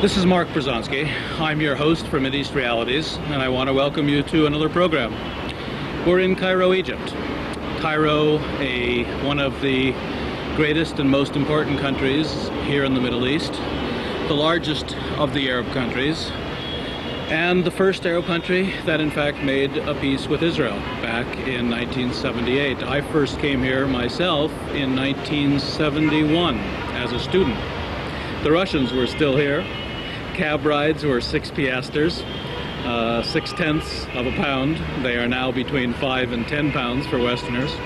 This is Mark Brzezinski. I'm your host for Mideast Realities, and I want to welcome you to another program. We're in Cairo, Egypt. Cairo, one of the greatest and most important countries here in the Middle East, the largest of the Arab countries, and the first Arab country that in fact made a peace with Israel back in 1978. I first came here myself in 1971 as a student. The Russians were still here. Cab rides were 6 piastres, 6/10 of a pound. They are now between 5 and 10 pounds for Westerners.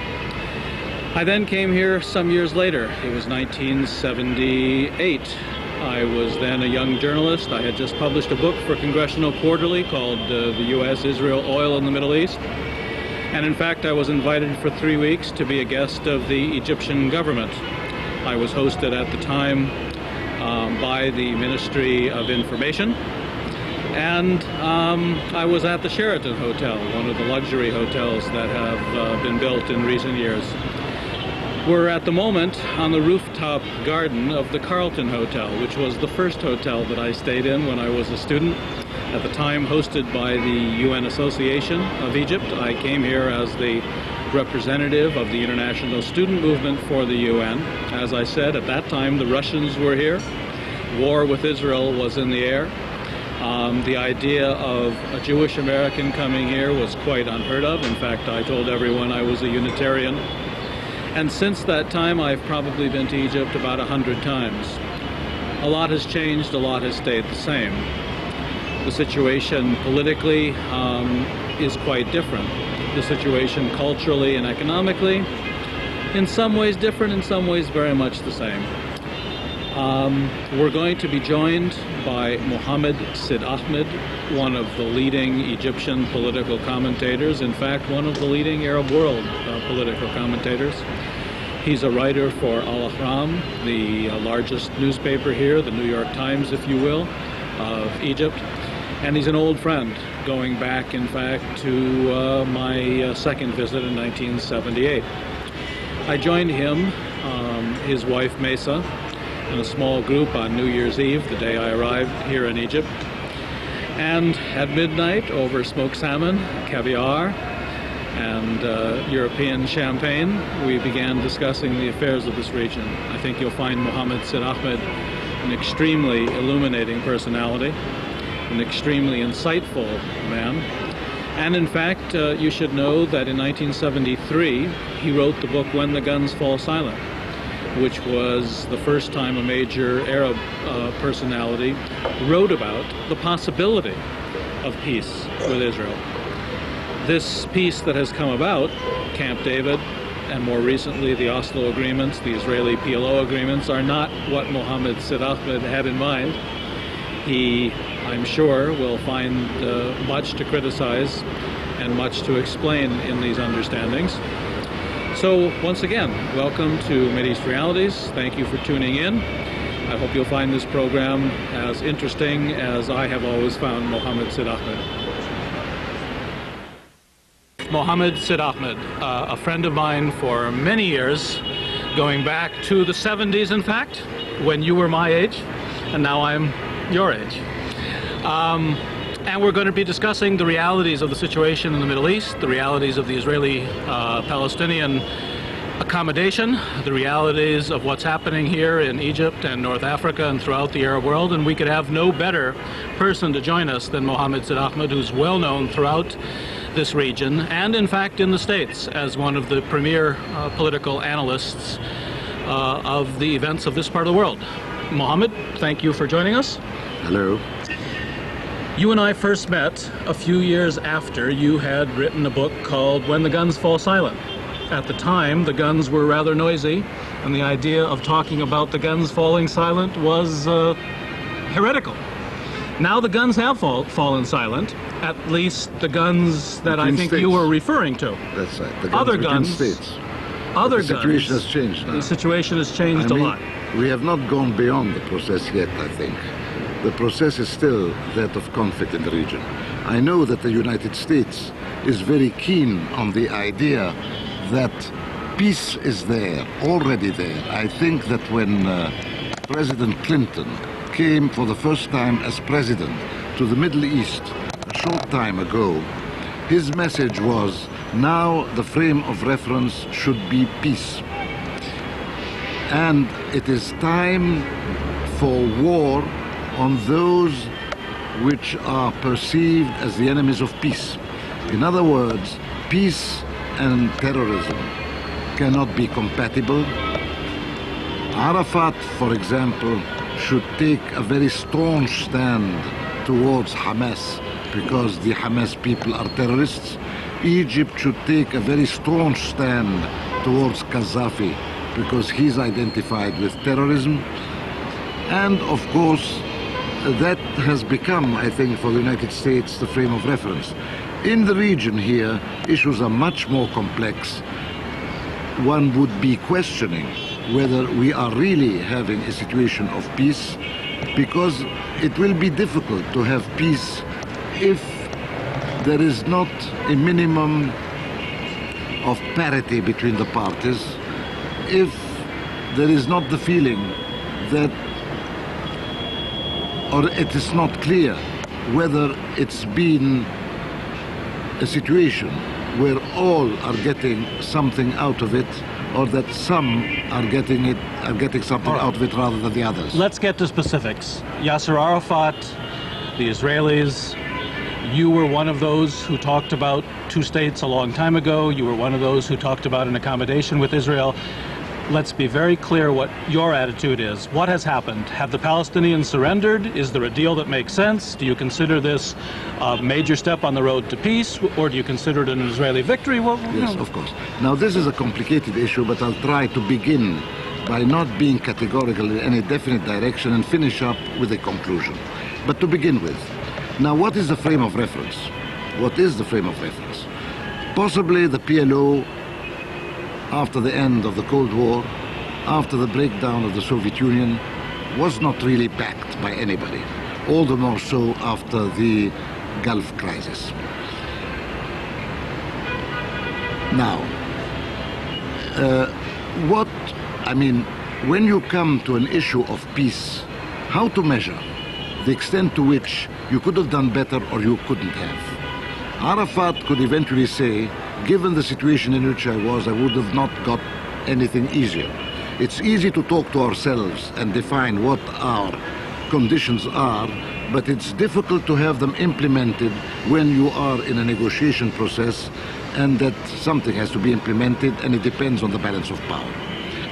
I then came here some years later. It was 1978. I was then a young journalist. I had just published a book for Congressional Quarterly called The U.S., Israel, Oil in the Middle East. And in fact, I was invited for 3 weeks to be a guest of the Egyptian government. I was hosted at the time by the Ministry of Information, and I was at the Sheraton Hotel, one of the luxury hotels that have been built in recent years. We're at the moment on the rooftop garden of the Carlton Hotel, which was the first hotel that I stayed in when I was a student, at the time hosted by the UN Association of Egypt. I came here as the representative of the international student movement for the UN. As I said, at that time the Russians were here. War with Israel was in the air. The idea of a Jewish American coming here was quite unheard of. In fact, I told everyone I was a Unitarian. And since that time, I've probably been to Egypt about 100 times. A lot has changed, a lot has stayed the same. The situation politically is quite different. The situation culturally and economically, in some ways different, in some ways very much the same. We're going to be joined by Mohammed Sid Ahmed, one of the leading Egyptian political commentators, in fact, one of the leading Arab world political commentators. He's a writer for Al-Ahram, the largest newspaper here, the New York Times, if you will, of Egypt. And he's an old friend, going back, in fact, to my second visit in 1978. I joined him, his wife Mesa, in a small group on New Year's Eve, the day I arrived here in Egypt. And at midnight, over smoked salmon, caviar, and European champagne, we began discussing the affairs of this region. I think you'll find Mohammed Sid Ahmed an extremely illuminating personality, an extremely insightful man. And in fact, you should know that in 1973, he wrote the book When the Guns Fall Silent, which was the first time a major Arab personality wrote about the possibility of peace with Israel. This peace that has come about, Camp David, and more recently the Oslo agreements, the Israeli PLO agreements, are not what Mohammed Sid Ahmed had in mind. He, I'm sure, will find much to criticize and much to explain in these understandings. So, once again, welcome to Mideast Realities. Thank you for tuning in. I hope you'll find this program as interesting as I have always found Mohammed Sid Ahmed. Mohammed Sid Ahmed, a friend of mine for many years, going back to the 70s, in fact, when you were my age, and now I'm your age. And we're going to be discussing the realities of the situation in the Middle East, the realities of the Israeli-Palestinian accommodation, the realities of what's happening here in Egypt and North Africa and throughout the Arab world. And we could have no better person to join us than Mohammed Sid Ahmed, who's well known throughout this region and, in fact, in the States as one of the premier political analysts of the events of this part of the world. Mohammed, thank you for joining us. Hello. You and I first met a few years after you had written a book called When the Guns Fall Silent. At the time, the guns were rather noisy, and the idea of talking about the guns falling silent was heretical. Now the guns have fallen silent, at least the guns that I think you were referring to. That's right. The guns other guns, states. Other the situation has changed now. The situation has changed a lot. We have not gone beyond the process yet, I think. The process is still that of conflict in the region. I know that the United States is very keen on the idea that peace is there, already there. I think that when President Clinton came for the first time as president to the Middle East a short time ago, his message was, now the frame of reference should be peace. And it is time for war on those which are perceived as the enemies of peace. In other words, peace and terrorism cannot be compatible. Arafat, for example, should take a very staunch stand towards Hamas because the Hamas people are terrorists. Egypt should take a very staunch stand towards Gaddafi because he's identified with terrorism. And of course, that has become, I think, for the United States, the frame of reference. In the region here, issues are much more complex. One would be questioning whether we are really having a situation of peace, because it will be difficult to have peace if there is not a minimum of parity between the parties, if there is not the feeling that, or it is not clear whether it's been a situation where all are getting something out of it, or that some are getting something out of it rather than the others. Let's get to specifics. Yasser Arafat, the Israelis, you were one of those who talked about two states a long time ago. You were one of those who talked about an accommodation with Israel. Let's be very clear what your attitude is. What has happened? Have the Palestinians surrendered? Is there a deal that makes sense? Do you consider this a major step on the road to peace, or do you consider it an Israeli victory? Well, yes, of course. Now, this is a complicated issue, but I'll try to begin by not being categorical in any definite direction and finish up with a conclusion. But to begin with, now, what is the frame of reference? What is the frame of reference? Possibly the PLO, after the end of the Cold War, after the breakdown of the Soviet Union, was not really backed by anybody, all the more so after the Gulf crisis. Now, when you come to an issue of peace, how to measure the extent to which you could have done better or you couldn't have? Arafat could eventually say, given the situation in which I was, I would have not got anything easier. It's easy to talk to ourselves and define what our conditions are, but it's difficult to have them implemented when you are in a negotiation process, and that something has to be implemented, and it depends on the balance of power.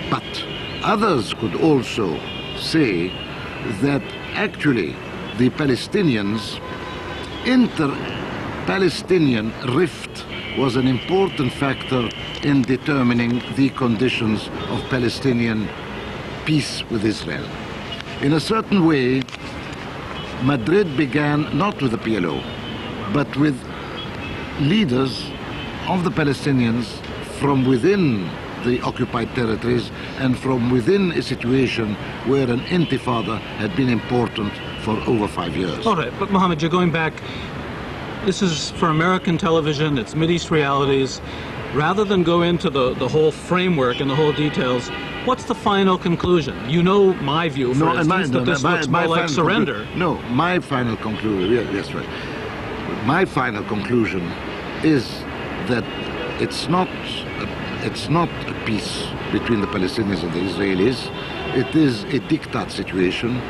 But others could also say that actually the Palestinians, inter-Palestinian rift was an important factor in determining the conditions of Palestinian peace with Israel. In a certain way, Madrid began not with the PLO, but with leaders of the Palestinians from within the occupied territories and from within a situation where an intifada had been important for over 5 years. All right, but Mohammed, you're going back. This is for American television, it's Mideast realities. Rather than go into the whole framework and the whole details, what's the final conclusion? You know my view, for instance, that this looks more like surrender. No, my final conclusion, yes, right. My final conclusion is that it's not a peace between the Palestinians and the Israelis. It is a diktat situation.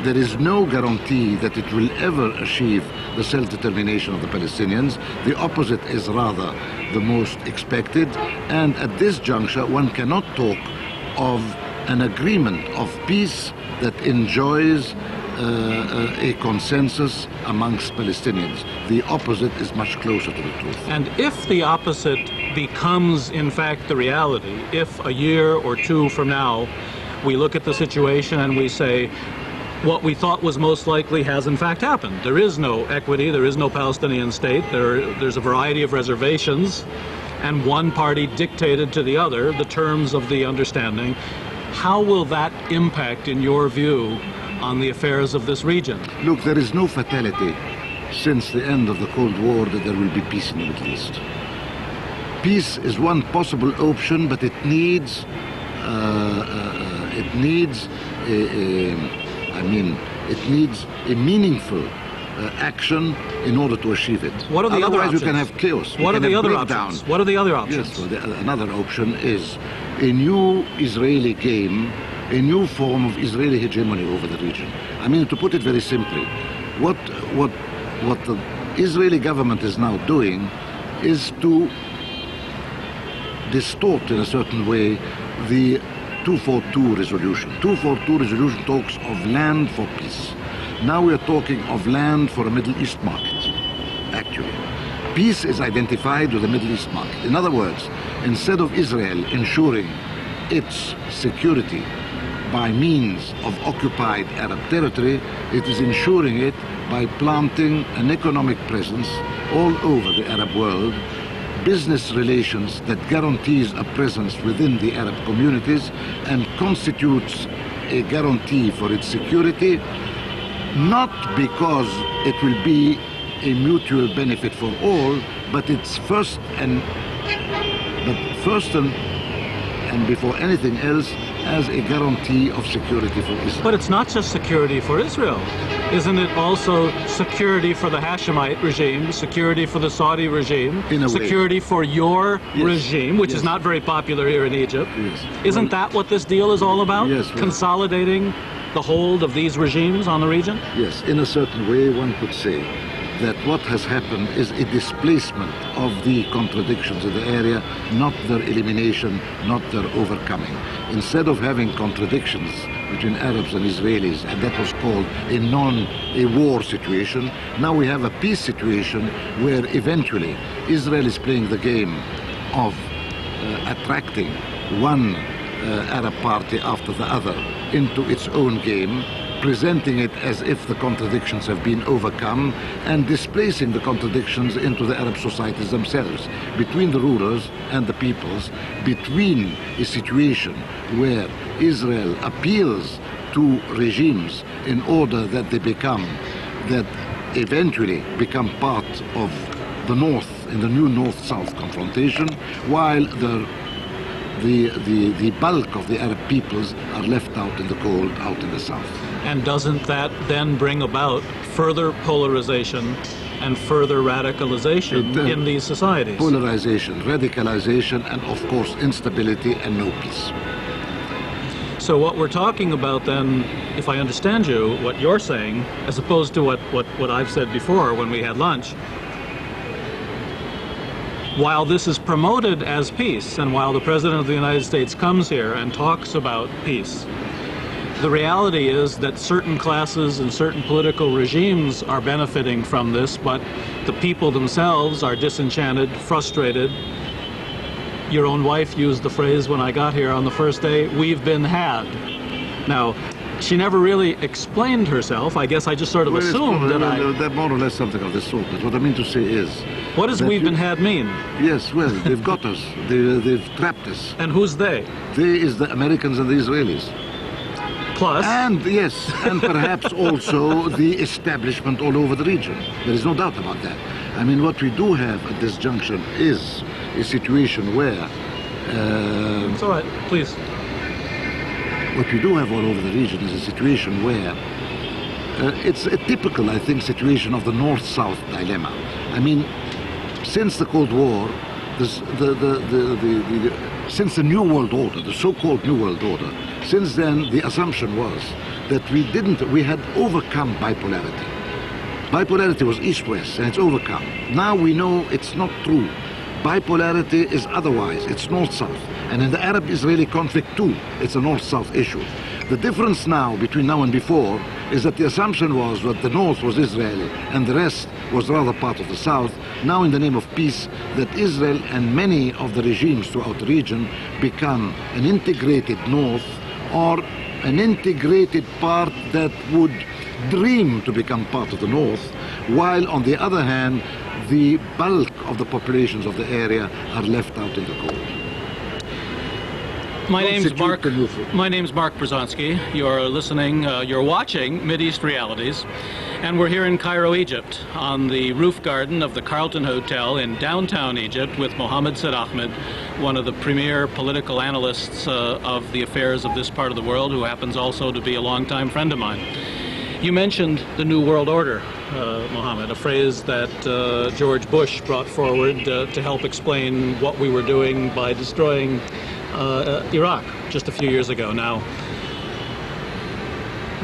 There is no guarantee that it will ever achieve the self-determination of the Palestinians. The opposite is rather the most expected. And at this juncture, one cannot talk of an agreement of peace that enjoys a consensus amongst Palestinians. The opposite is much closer to the truth. And if the opposite becomes, in fact, the reality, if a year or two from now, we look at the situation and we say, what we thought was most likely has in fact happened. There is no equity, there is no Palestinian state, there's a variety of reservations, and one party dictated to the other the terms of the understanding. How will that impact, in your view, on the affairs of this region? Look, there is no fatality since the end of the Cold War that there will be peace in the Middle East. Peace is one possible option, but it needs It needs it needs a meaningful action in order to achieve it. What are the other options? Otherwise, you can have chaos. What are the other options? What are the other options? Yes, well, another option is a new Israeli game, a new form of Israeli hegemony over the region. I mean, to put it very simply, what the Israeli government is now doing is to distort in a certain way the 242 resolution. 242 resolution talks of land for peace. Now we are talking of land for a Middle East market, actually. Peace is identified with the Middle East market. In other words, instead of Israel ensuring its security by means of occupied Arab territory, it is ensuring it by planting an economic presence all over the Arab world, business relations that guarantees a presence within the Arab communities and constitutes a guarantee for its security, not because it will be a mutual benefit for all, but it's first and before anything else as a guarantee of security for Israel. But it's not just security for Israel. Isn't it also security for the Hashemite regime, security for the Saudi regime, security for your regime, which is not very popular here in Egypt? Yes. Isn't that what this deal is all about? Yes. Consolidating the hold of these regimes on the region? Yes, in a certain way one could say that what has happened is a displacement of the contradictions in the area, not their elimination, not their overcoming. Instead of having contradictions between Arabs and Israelis, and that was called a war situation, now we have a peace situation where eventually Israel is playing the game of attracting one Arab party after the other into its own game, presenting it as if the contradictions have been overcome and displacing the contradictions into the Arab societies themselves, between the rulers and the peoples, between a situation where Israel appeals to regimes in order that that eventually become part of the North, in the new North-South confrontation, while the bulk of the Arab peoples are left out in the cold, out in the south. And doesn't that then bring about further polarization and further radicalization in these societies? Polarization, radicalization, and of course instability and no peace. So what we're talking about then, if I understand you, what you're saying, as opposed to what I've said before when we had lunch, while this is promoted as peace, and while the President of the United States comes here and talks about peace, the reality is that certain classes and certain political regimes are benefiting from this, but the people themselves are disenchanted, frustrated. Your own wife used the phrase when I got here on the first day, "We've been had." Now, she never really explained herself. I guess I just sort of assumed that That more or less something of this sort. But what I mean to say is... What does "we've been had" mean? Yes, well, they've got us. They've trapped us. And who's they? They is the Americans and the Israelis. Plus? And yes, and perhaps also the establishment all over the region. There is no doubt about that. I mean, what we do have at this junction is a situation where... It's all right, please. What we do have all over the region is a situation where it's a typical, I think, situation of the North-South dilemma. I mean, since the Cold War, since the New World Order, the so-called New World Order, since then the assumption was that we had overcome bipolarity. Bipolarity was East-West, and it's overcome. Now we know it's not true. Bipolarity is otherwise, it's North-South. And in the Arab-Israeli conflict too, it's a North-South issue. The difference now, between now and before, is that the assumption was that the North was Israeli and the rest was rather part of the South. Now, in the name of peace, that Israel and many of the regimes throughout the region become an integrated North, or an integrated part that would dream to become part of the North, while on the other hand, the bulk of the populations of the area are left out in the cold. My name's Mark. constitute My name's Mark Brzezinski. You're listening. You're watching Mideast Realities, and we're here in Cairo, Egypt, on the roof garden of the Carlton Hotel in downtown Egypt with Mohammed Said Ahmed, one of the premier political analysts of the affairs of this part of the world, who happens also to be a longtime friend of mine. You mentioned the New World Order, Mohammed, a phrase that George Bush brought forward to help explain what we were doing by destroying Iraq just a few years ago now.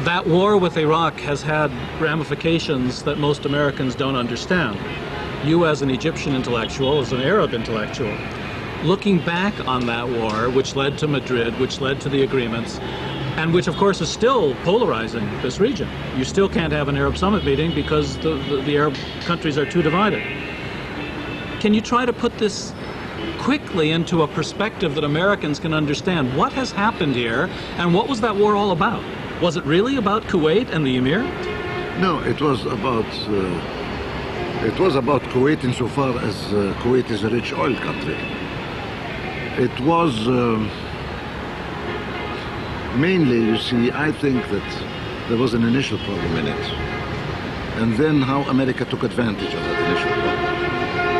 That war with Iraq has had ramifications that most Americans don't understand. You, as an Egyptian intellectual, as an Arab intellectual, looking back on that war, which led to Madrid, which led to the agreements, and which, of course, is still polarizing this region. You still can't have an Arab summit meeting because the Arab countries are too divided. Can you try to put this quickly into a perspective that Americans can understand? What has happened here, and what was that war all about? Was it really about Kuwait and the Emir? No, it was about Kuwait insofar as Kuwait is a rich oil country. It was mainly, you see, I think that there was an initial problem in it, and then how America took advantage of that initial problem.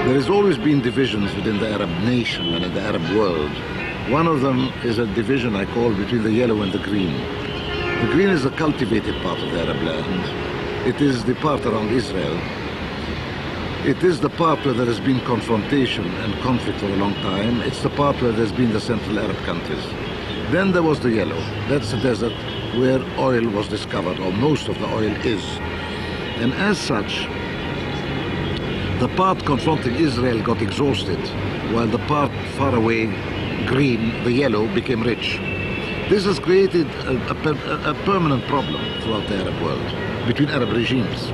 There has always been divisions within the Arab nation and in the Arab world. One of them is a division I call between the yellow and the green. The green is the cultivated part of the Arab land. It is the part around Israel. It is the part where there has been confrontation and conflict for a long time. It's the part where there's been the Central Arab countries. Then there was the yellow. That's the desert where oil was discovered, or most of the oil is. And as such, the part confronting Israel got exhausted, while the part far away, green, the yellow, became rich. This has created a permanent problem throughout the Arab world, between Arab regimes.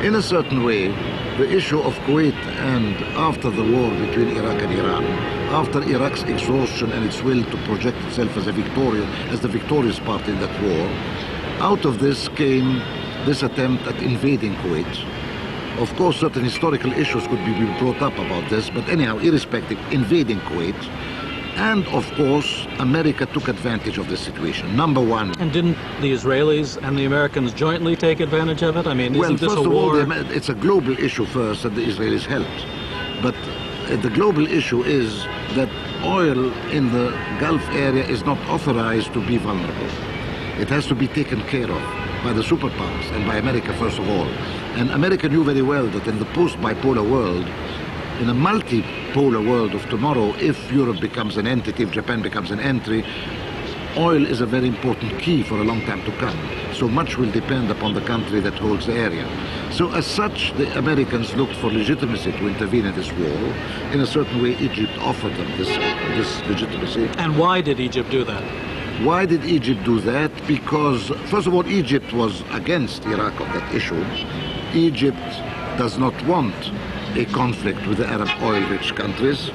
In a certain way, the issue of Kuwait, and after the war between Iraq and Iran, after Iraq's exhaustion and its will to project itself as the victorious party in that war, out of this came this attempt at invading Kuwait. Of course, certain historical issues could be brought up about this, but anyhow, irrespective, invading Kuwait. And of course, America took advantage of this situation. Number one. And didn't the Israelis and the Americans jointly take advantage of it? I mean, well, isn't this first a of all, war? it's a global issue first that the Israelis helped. But the global issue is that oil in the Gulf area is not authorized to be vulnerable. It has to be taken care of by the superpowers and by America first of all. And America knew very well that in the post-bipolar world, in a multipolar world of tomorrow, if Europe becomes an entity, if Japan becomes an entry, oil is a very important key for a long time to come. So much will depend upon the country that holds the area. So as such, the Americans looked for legitimacy to intervene in this war. In a certain way, Egypt offered them this legitimacy. And why did Egypt do that? Why did Egypt do that? Because, first of all, Egypt was against Iraq on that issue. Egypt does not want a conflict with the Arab oil-rich countries,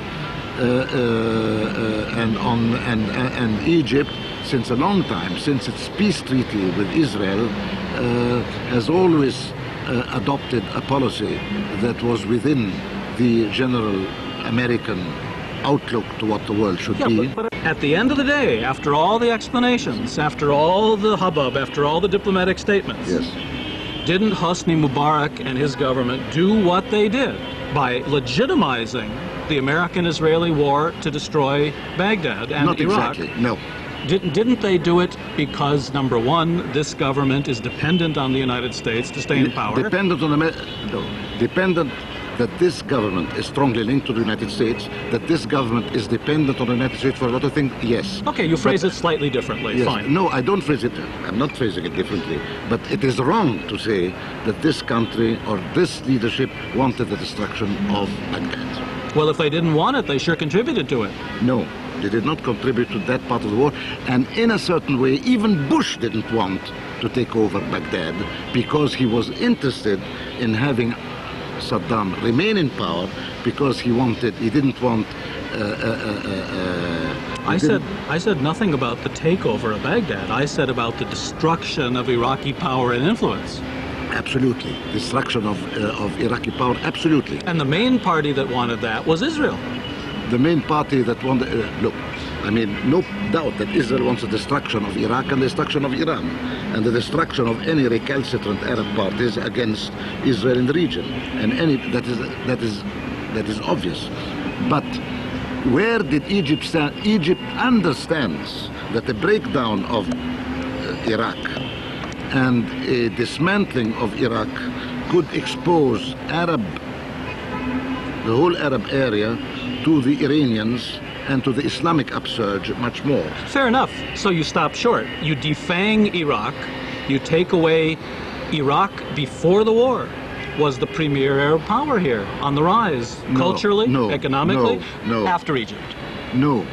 and Egypt, since a long time, since its peace treaty with Israel, has always adopted a policy that was within the general American outlook to what the world should be. But at the end of the day, after all the explanations, after all the hubbub, after all the diplomatic statements, yes. Didn't Hosni Mubarak and his government do what they did by legitimizing the American-Israeli war to destroy Baghdad and Not Iraq? Exactly, no. Didn't they do it because, number one, this government is dependent on the United States to stay in power? Dependent that this government is strongly linked to the United States, that this government is dependent on the United States for a lot of things, yes. Okay, you phrase it slightly differently, yes. Fine. No, I don't phrase it, I'm not phrasing it differently, but it is wrong to say that this country or this leadership wanted the destruction of Baghdad. Well, if they didn't want it, they sure contributed to it. No, they did not contribute to that part of the war, and in a certain way, even Bush didn't want to take over Baghdad because he was interested in having Saddam remain in power because he didn't want. I said nothing about the takeover of Baghdad. I said about the destruction of Iraqi power and influence. Absolutely, destruction of Iraqi power. Absolutely. And the main party that wanted that was Israel. The main party that wanted. Look, I mean, no doubt that Israel wants the destruction of Iraq and the destruction of Iran, and the destruction of any recalcitrant Arab parties against Israel in the region, and any that is obvious. But where did Egypt stand? Egypt understands that the breakdown of Iraq and a dismantling of Iraq could expose the whole Arab area to the Iranians and to the Islamic upsurge much more. Fair enough. So you stop short. You defang Iraq. You take away Iraq before the war. Was the premier Arab power here on the rise, culturally, economically, after Egypt? No,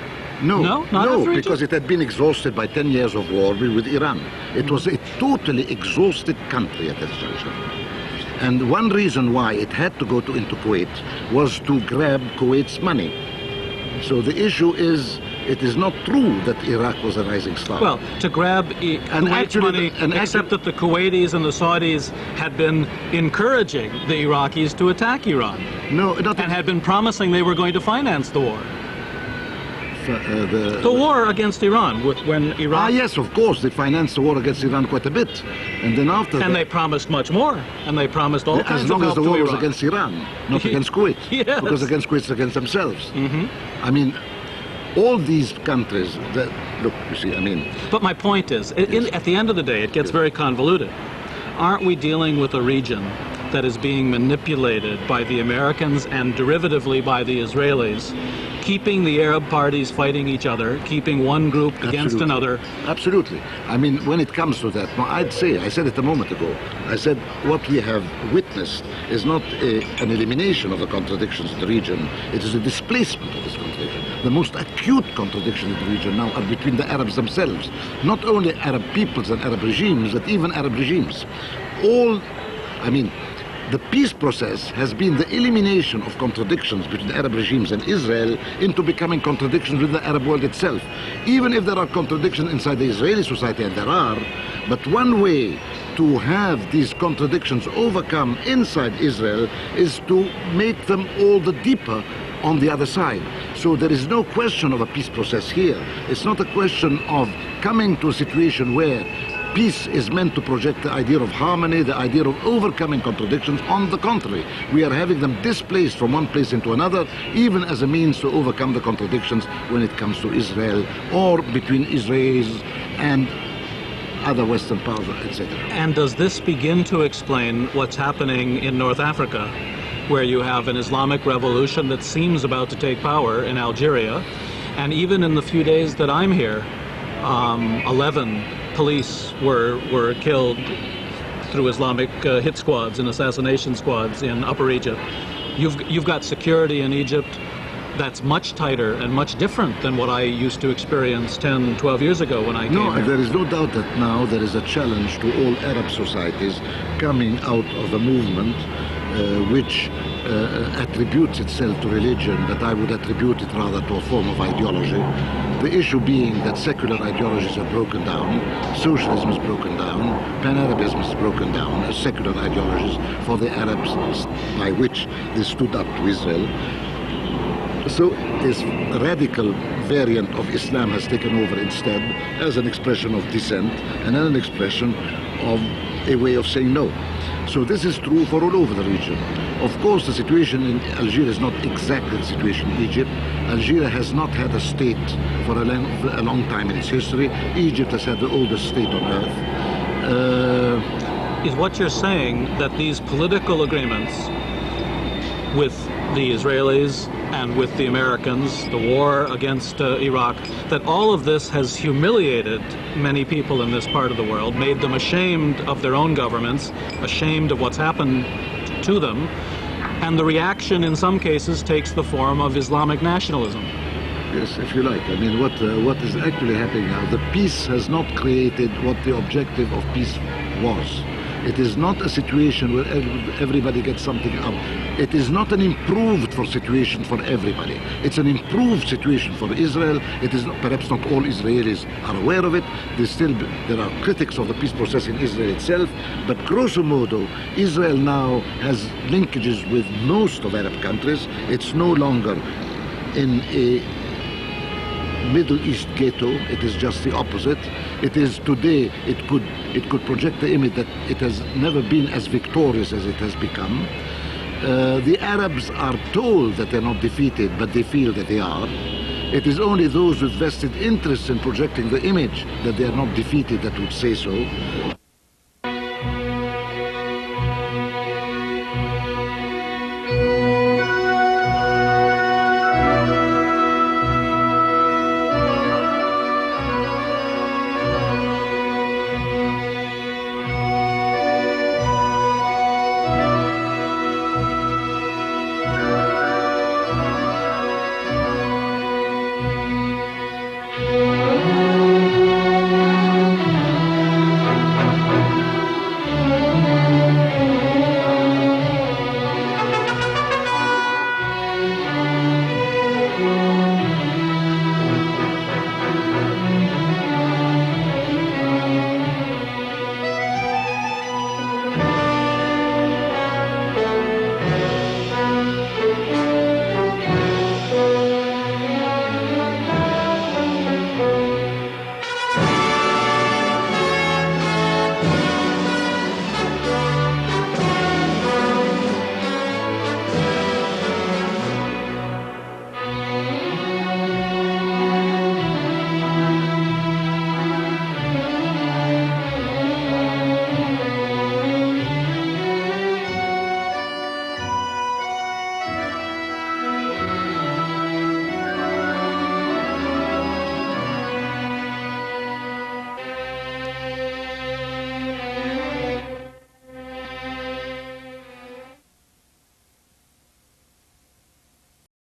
after Egypt? Because it had been exhausted by 10 years of war with Iran. It was a totally exhausted country at that juncture. And one reason why it had to go into Kuwait was to grab Kuwait's money. So the issue is, it is not true that Iraq was a rising star. Well, to grab Kuwait's money, except that the Kuwaitis and the Saudis had been encouraging the Iraqis to attack Iran. And had been promising they were going to finance the war. The war against Iran, when Iraq... Ah, yes, of course, they financed the war against Iran quite a bit. And then after they promised much more. And they promised all kinds of help to Iran. As long as the war was against Iran, not against Kuwait. Yes. Because against Kuwait, it's against themselves. I mean, all these countries, look, you see, I mean... But my point is, at the end of the day, it gets very convoluted. Aren't we dealing with a region that is being manipulated by the Americans and derivatively by the Israelis, keeping the Arab parties fighting each other, keeping one group against another? Absolutely. I mean, when it comes to that, I said it a moment ago, I said what we have witnessed is not an elimination of the contradictions in the region, it is a displacement of this contradiction. The most acute contradiction in the region now are between the Arabs themselves, not only Arab peoples and Arab regimes, but even Arab regimes. The peace process has been the elimination of contradictions between Arab regimes and Israel into becoming contradictions within the Arab world itself. Even if there are contradictions inside the Israeli society, and there are, but one way to have these contradictions overcome inside Israel is to make them all the deeper on the other side. So there is no question of a peace process here. It's not a question of coming to a situation where peace is meant to project the idea of harmony, the idea of overcoming contradictions. On the contrary, we are having them displaced from one place into another, even as a means to overcome the contradictions when it comes to Israel or between Israelis and other Western powers, etc. And does this begin to explain what's happening in North Africa, where you have an Islamic revolution that seems about to take power in Algeria, and even in the few days that I'm here, 11 police were killed through Islamic hit squads and assassination squads in Upper Egypt. You've got security in Egypt that's much tighter and much different than what I used to experience 10, 12 years ago when I came here. There is no doubt that now there is a challenge to all Arab societies coming out of a movement which attributes itself to religion, but I would attribute it rather to a form of ideology. The issue being that secular ideologies are broken down, socialism is broken down, pan-Arabism is broken down as secular ideologies for the Arabs by which they stood up to Israel. So this radical variant of Islam has taken over instead as an expression of dissent and an expression of a way of saying no. So this is true for all over the region. Of course, the situation in Algeria is not exactly the situation in Egypt. Algeria has not had a state for a long time in its history. Egypt has had the oldest state on earth. Is what you're saying that these political agreements with the Israelis and with the Americans, the war against Iraq, that all of this has humiliated many people in this part of the world, made them ashamed of their own governments, ashamed of what's happened to them, and the reaction in some cases takes the form of Islamic nationalism? Yes, if you like. I mean, what is actually happening now, the peace has not created what the objective of peace was. It is not a situation where everybody gets something out. It is not an improved situation for everybody. It's an improved situation for Israel. It is perhaps not all Israelis are aware of it. There are critics of the peace process in Israel itself, but grosso modo, Israel now has linkages with most of Arab countries. It's no longer in a Middle East ghetto. It is just the opposite. It is today, it could project the image that it has never been as victorious as it has become. The Arabs are told that they're not defeated, but they feel that they are. It is only those with vested interests in projecting the image that they are not defeated that would say so.